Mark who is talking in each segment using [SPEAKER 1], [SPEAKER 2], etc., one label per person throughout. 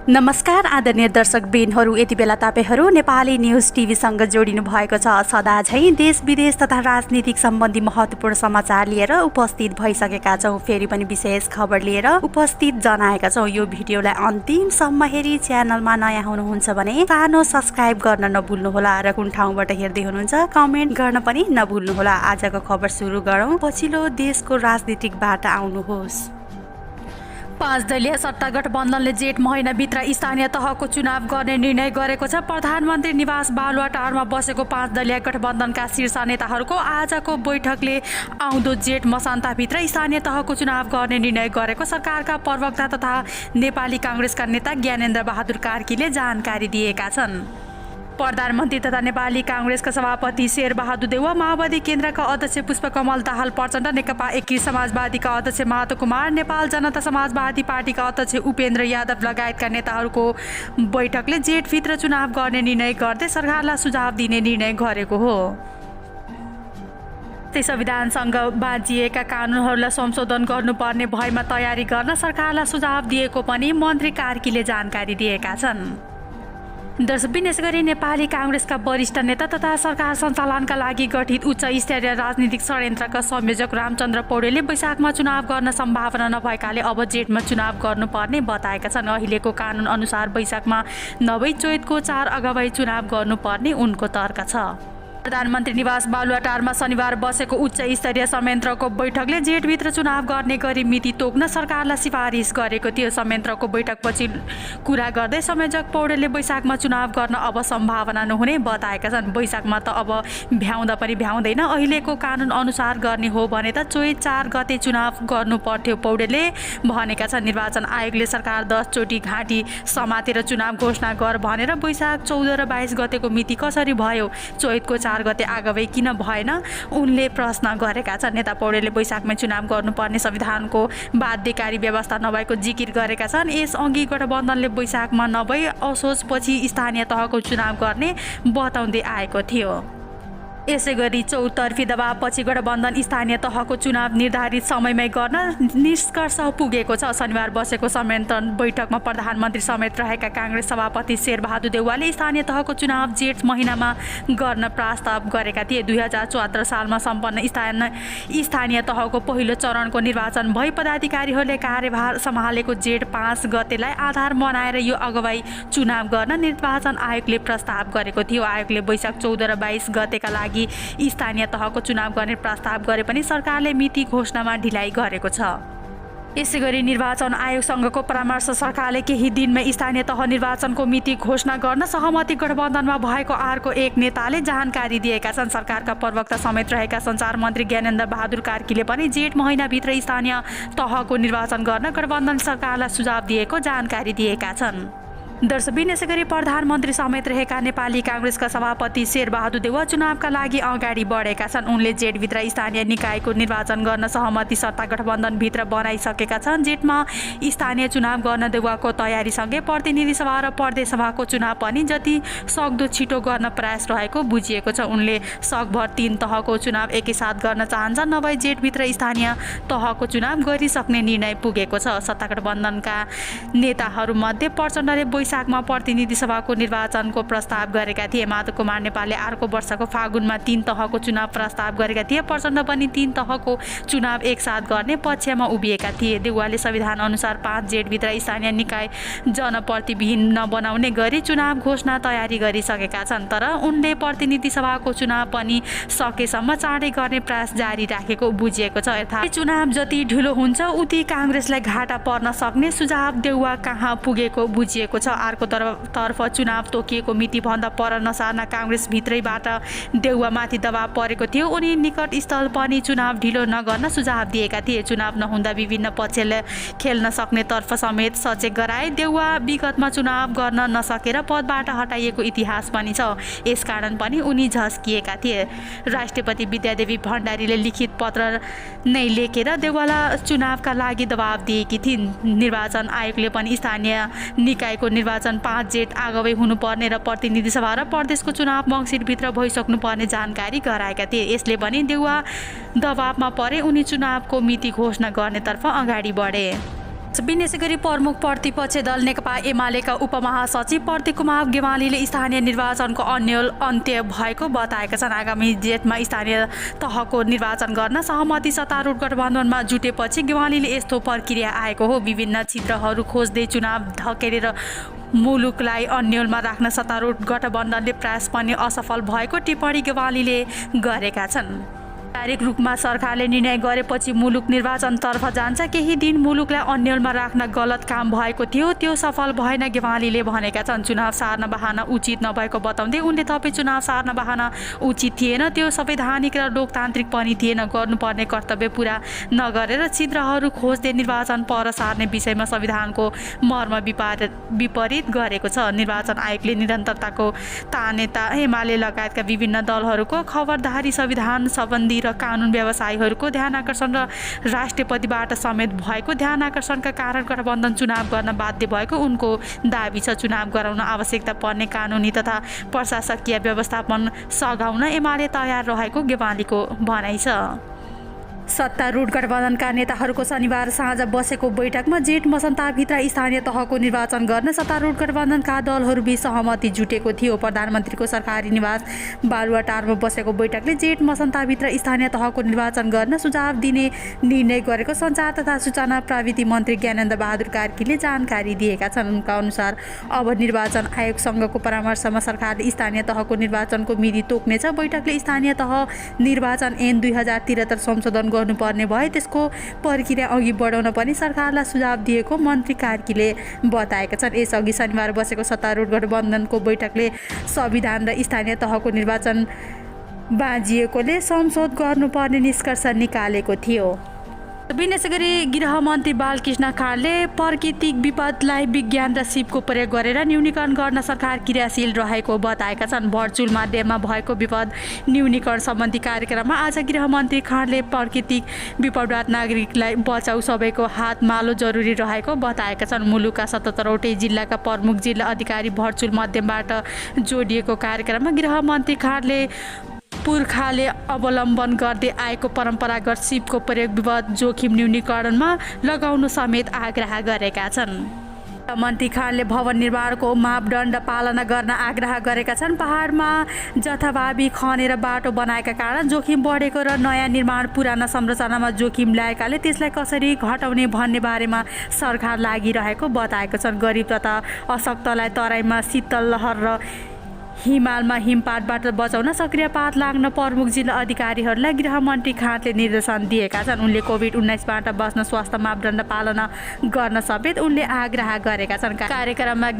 [SPEAKER 1] नमस्कार आदरणीय दर्शकवृन्दहरू, यति बेला तपाईहरू नेपाली न्युज टिभीसँग जोडिनु भएको छ। सदा झैं देश विदेश तथा राजनीतिक सम्बन्धी महत्त्वपूर्ण समाचार लिएर उपस्थित भइसकेका छौं। फेरि पनि विशेष खबर लिएर उपस्थित जनाएका छौं। यो भिडियोलाई अन्तिमसम्म हेरी च्यानलमा नयाँ हुनुहुन्छ भने सानो सब्स्क्राइब गर्न नभुल्नुहोला र कुन ठाउँबाट हेर्दै हुनुहुन्छ कमेन्ट गर्न पनि नभुल्नुहोला। आजको खबर सुरु गरौं। पछिल्लो देशको राजनीतिकबाट आउनुहोस्। 5 दलीय सत्ता गठबन्धनले जेठ महिनाभित्र स्थानीय तहको चुनाव गर्ने निर्णय गरेको छ। प्रधानमन्त्री निवास बालुवाटारमा बसेको 5 दलीय गठबन्धनका शीर्ष नेताहरूको आजको बैठकले आउँदो जेठ मसान्तभित्र स्थानीय तहको चुनाव गर्ने निर्णय गरेको सरकारका प्रवक्ता तथा नेपाली कांग्रेसका नेता ज्ञानेन्द्र बहादुर कार्कीले जानकारी दिएका छन्। प्रधानमन्त्री तथा नेपाली कांग्रेसका सभापति शेरबहादुर देउवा, माओवादी केन्द्रका अध्यक्ष पुष्पकमल दाहाल प्रचण्ड, नेकपा एकीकृत समाजवादीका अध्यक्ष माधव कुमार, नेपाल जनता समाजवादी पार्टीका अध्यक्ष उपेन्द्र यादव लगायतका नेताहरूको बैठकले जेठभित्र चुनाव गर्ने निर्णय गर्दै सरकारलाई सुझाव दिने निर्णय गरेको हो। संविधानसँग बाँचिएका कानुनहरूलाई संशोधन गर्नुपर्ने भएमा तयारी गर्न सरकारलाई सुझाव दिएको पनि मन्त्री कार्कीले जानकारी दिएका छन्। दर्शकबिन, यसैगरी नेपाली कांग्रेसका वरिष्ठ नेता तथा सरकार सञ्चालनका लागि गठित उच्च स्तरीय राजनीतिक षड्यन्त्रका संयोजक रामचन्द्र पौडेलले वैशाखमा चुनाव गर्न सम्भावना नभएकाले अब जेठमा चुनाव गर्नुपर्ने बताएका छन्। अहिलेको कानुन अनुसार वैशाखमा नभई चैतको 4 अगावै चुनाव गर्नुपर्ने उनको तर्क छ। प्रधानमन्त्री निवास बालुवाटारमा शनिबार बसेको उच्च स्तरीय संयन्त्रको बैठकले जेठभित्र चुनाव गर्ने गरी मिति तोक्न सरकारलाई सिफारिस गरेको थियो। संयन्त्रको बैठकपछि कुरा गर्दै संयोजक पौडेलले वैशाखमा चुनाव गर्न अब सम्भावना नहुने बताएका छन्। वैशाखमा त अब भ्याउँदा पनि भ्याउँदैन, अहिलेको कानुन अनुसार गर्ने हो भने त चैत 4 गते चुनाव गर्नु पर्थ्यो पौडेलले भनेका छन्। निर्वाचन आयोगले सरकार 10 चोटि घाँटी समातेर चुनाव घोषणा गर भनेर वैशाख 14 र 22 गतेको मिति कसरी भयो, चैतको 4 गते आगवै किन भएन, उनले प्रश्न गरेका छन्। नेता पौडेलले वैशाखमै चुनाव गर्नुपर्ने संविधानको बाध्यकारी व्यवस्था नभएको जिकिर गरेका छन्। यसअघि गठबन्धनले वैशाखमा नभई असोजपछि स्थानीय तहको चुनाव गर्ने बताउँदै आएको थियो। यसैगरी चौतर्फी दबावपछि गठबन्धन स्थानीय तहको चुनाव निर्धारित समयमै गर्न निष्कर्ष पुगेको छ। शनिबार बसेको संयन्त्रण बैठकमा प्रधानमन्त्री समेत रहेका कांग्रेस सभापति शेरबहादुर देउवाले स्थानीय तहको चुनाव जेठ महिनामा गर्न प्रस्ताव गरेका थिए। 2074 सालमा सम्पन्न स्थानीय तहको पहिलो चरणको निर्वाचन भई पदाधिकारीहरूले कार्यभार सम्हालेको जेठ 5 गतेलाई आधार बनाएर यो अगुवाई चुनाव गर्न निर्वाचन आयोगले प्रस्ताव गरेको थियो। आयोगले वैशाख 14 र 22 गतेका लागि स्थानीय तहको चुनाव गर्ने प्रस्ताव गरे पनि सरकारले मिति घोषणामा ढिलाइ गरेको छ। यसैगरी निर्वाचन आयोगसँगको परामर्श सरकारले केही दिनमै स्थानीय तह निर्वाचनको मिति घोषणा गर्न सहमति गठबन्धनमा भएको अर्को एक नेताले जानकारी दिएका छन्। सरकारका प्रवक्ता समेत रहेका सञ्चार मन्त्री ज्ञानेन्द्र बहादुर कार्कीले पनि जेठ महिनाभित्र स्थानीय तहको निर्वाचन गर्न गठबन्धन सरकारलाई सुझाव दिएको जानकारी दिएका छन्। दर्शकबिन, यसैगरी प्रधानमन्त्री समेत रहेका नेपाली कांग्रेसका सभापति शेरबहादुर देउवा चुनावका लागि अगाडि बढेका छन्। उनले जेठभित्र स्थानीय निकायको निर्वाचन गर्न सहमति सत्ता गठबन्धनभित्र बनाइसकेका छन्। जेठमा स्थानीय चुनाव गर्न देउवाको तयारीसँगै प्रतिनिधि सभा र प्रदेश सभाको चुनाव पनि जति सक्दो छिटो गर्न प्रयास रहेको बुझिएको छ। उनले सकभर 3 तहको चुनाव एकैसाथ गर्न चाहन्छन्, नभए जेठभित्र स्थानीय तहको चुनाव गरिसक्ने निर्णय पुगेको छ। सत्ता गठबन्धनका नेताहरूमध्ये प्रचण्डले वैशाखमा प्रतिनिधि सभाको निर्वाचनको प्रस्ताव गरेका थिए। माधव कुमार नेपालले अर्को वर्षको फागुनमा 3 तहको चुनाव प्रस्ताव गरेका थिए। प्रचण्ड पनि 3 तहको चुनाव एकसाथ गर्ने पक्षमा उभिएका थिए। देउवाले संविधान अनुसार 5 जेठभित्र स्थानीय निकाय जनप्रतिनिधिविहीन नबनाउने गरी चुनाव घोषणा तयारी गरिसकेका छन्। तर उनले प्रतिनिधि सभाको चुनाव पनि सकेसम्म चाँडै गर्ने प्रयास जारी राखेको बुझिएको छ। यथार्थ चुनाव जति ढिलो हुन्छ उति कांग्रेसलाई घाटा पर्न सक्ने सुझाव देउवा कहाँ पुगेको बुझिएको छ। अर्को तर्फ चुनाव तोकिएको मिति भन्दा पर नसार्न कांग्रेस भित्रैबाट देउवामाथि दबाव परेको थियो। उनी निकट स्थल पनि चुनाव ढिलो नगर्न सुझाव दिएका थिए। चुनाव नहुँदा विभिन्न पक्षले खेल्न सक्ने तर्फ समेत सचेत गराए। देउवा विगतमा चुनाव गर्न नसकेर पदबाट हटाइएको इतिहास पनि छ, यसकारण पनि उनी झस्किएका थिए। राष्ट्रपति विद्यादेवी भण्डारीले लिखित पत्र नै लेखेर देउवालाई चुनावका लागि दबाव दिएकी थिइन्। निर्वाचन आयोगले पनि स्थानीय निकायको निर्वाचन 5 जेठ आगवै हुनुपर्ने र प्रतिनिधि सभा र प्रदेशको चुनाव मङ्सिरभित्र भइसक्नुपर्ने जानकारी गराएका थिए। यसले पनि देउवा दबावमा परे उनी चुनावको मिति घोषणा गर्नेतर्फ अगाडि बढे। विशेष गरी प्रमुख प्रतिपक्ष दल नेकपा एमालेका उपमहासचिव प्रतीक कुमार गेवालीले स्थानीय निर्वाचनको अन्त्य भएको बताएका छन्। आगामी जेठमा स्थानीय तहको निर्वाचन गर्न सहमति सत्तारूढ गठबन्धनमा जुटेपछि गेवालीले यस्तो प्रक्रिया आएको हो। विभिन्न छिद्रहरू खोज्दै चुनाव धकेलेर मुलुकलाई अन्यलमा राख्न सत्तारूढ गठबन्धनले प्रयास पनि असफल भएको टिप्पणी गेवालीले गरेका छन्। पारिवारिक रूपमा सरकारले निर्णय गरेपछि मुलुक निर्वाचनतर्फ जान्छ। केही दिन मुलुकलाई अन्यलमा राख्न गलत काम भएको थियो, त्यो सफल भएन गेवालीले भनेका छन्। चुनाव सार्न बहाना उचित नभएको बताउँदै उनले थपे चुनाव सार्न बहाना उचित थिएन, त्यो संवैधानिक र लोकतान्त्रिक पनि थिएन। गर्नुपर्ने कर्तव्य पुरा नगरेर छिद्रहरू खोज्दै निर्वाचन पर सार्ने विषयमा संविधानको मर्म विपरीत गरेको छ। निर्वाचन आयोगले निरन्तरताको तानेता एमाले लगायतका विभिन्न दलहरूको खबरदारी संविधान सम्बन्धी र कानुन व्यवसायीहरूको ध्यान आकर्षण र राष्ट्रपतिबाट समेत भएको ध्यान आकर्षणका कारण गठबन्धन चुनाव गर्न बाध्य भएको उनको दाबी छ। चुनाव गराउन आवश्यकता पर्ने कानुनी तथा प्रशासकीय व्यवस्थापन सघाउन एमाले तयार रहेको गेवालीको भनाइ छ। सत्तारूढ गठबन्धनका नेताहरूको शनिबार साँझ बसेको बैठकमा जेठ मसन्ताभित्र स्थानीय तहको निर्वाचन गर्न सत्तारूढ गठबन्धनका दलहरूबीच सहमति जुटेको थियो। प्रधानमन्त्रीको सरकारी निवास बालुवाटारमा बसेको बैठकले जेठ मसन्ताभित्र स्थानीय तहको निर्वाचन गर्न सुझाव दिने निर्णय गरेको सञ्चार तथा सूचना प्रविधि मन्त्री ज्ञानेन्द्र बहादुर कार्कीले जानकारी दिएका छन्। उनका अनुसार अब निर्वाचन आयोगसँगको परामर्शमा सरकारले स्थानीय तहको निर्वाचनको मिति तोक्नेछ। बैठकले स्थानीय तह निर्वाचन ऐन 2073 संशोधन गर्नुपर्ने भए त्यसको प्रक्रिया अघि बढाउन पनि सरकारलाई सुझाव दिएको मन्त्री कार्कीले बताएका छन्। यसअघि शनिबार बसेको सत्तारूढ गठबन्धनको बैठकले संविधान र स्थानीय तहको निर्वाचन बाँझिएकोले संशोधन गर्नुपर्ने निष्कर्ष निकालेको थियो। विशेष गरी गृहमन्त्री बालकृष्ण खाँडले प्राकृतिक विपदलाई विज्ञान र सिपको प्रयोग गरेर न्यूनीकरण गर्न सरकार क्रियाशील रहेको बताएका छन्। भर्चुअल माध्यममा भएको विपद न्यूनीकरण सम्बन्धी कार्यक्रममा आज गृहमन्त्री खाँडले प्राकृतिक विपदबाट नागरिकलाई बचाउ सबैको हात मालो जरुरी रहेको बताएका छन्। मुलुकका 77वटै जिल्लाका प्रमुख जिल्ला अधिकारी भर्चुअल माध्यमबाट जोडिएको कार्यक्रममा गृहमन्त्री खाँडले पुर्खाले अवलम्बन गर्दै आएको परम्परागत सिपको प्रयोग विपद जोखिम न्यूनीकरणमा लगाउनु समेत आग्रह गरेका छन्। मन्त्री खाँडले भवन निर्माणको मापदण्ड पालना गर्न आग्रह गरेका छन्। पहाडमा जथाभावी खनेर बाटो बनाएका कारण जोखिम बढेको र नयाँ निर्माण पुराना संरचनामा जोखिम ल्याएकाले त्यसलाई कसरी घटाउने भन्ने बारेमा सरकार लागिरहेको बताएको छन्। गरिब तथा अशक्तलाई तराईमा शीतल लहर र हिमालमा हिमपातबाट बचाउन सक्रिय पात लाग्न प्रमुख जिल्ला अधिकारीहरूलाई गृहमन्त्री खाँडले निर्देशन दिएका छन्। उनले कोभिड-19बाट बच्न स्वास्थ्य मापदण्ड पालना गर्न समेत उनले आग्रह गरेका छन्। कार्यक्रममा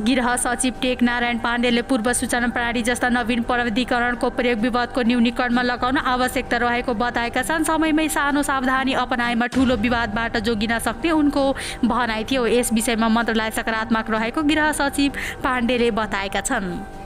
[SPEAKER 1] गृह सचिव टेक नारायण पाण्डेले पूर्व सूचना प्रणाली जस्ता नवीन प्रविधिकरणको प्रयोग विवादको न्यूनीकरणमा लगाउन आवश्यकता रहेको बताएका छन्। समयमै सानो सावधानी अपनाएमा ठूलो विवादबाट जोगिन सक्ने उनको भनाइ थियो। यस विषयमा मन्त्रालय सकारात्मक रहेको गृह सचिव पाण्डेले बताएका छन्।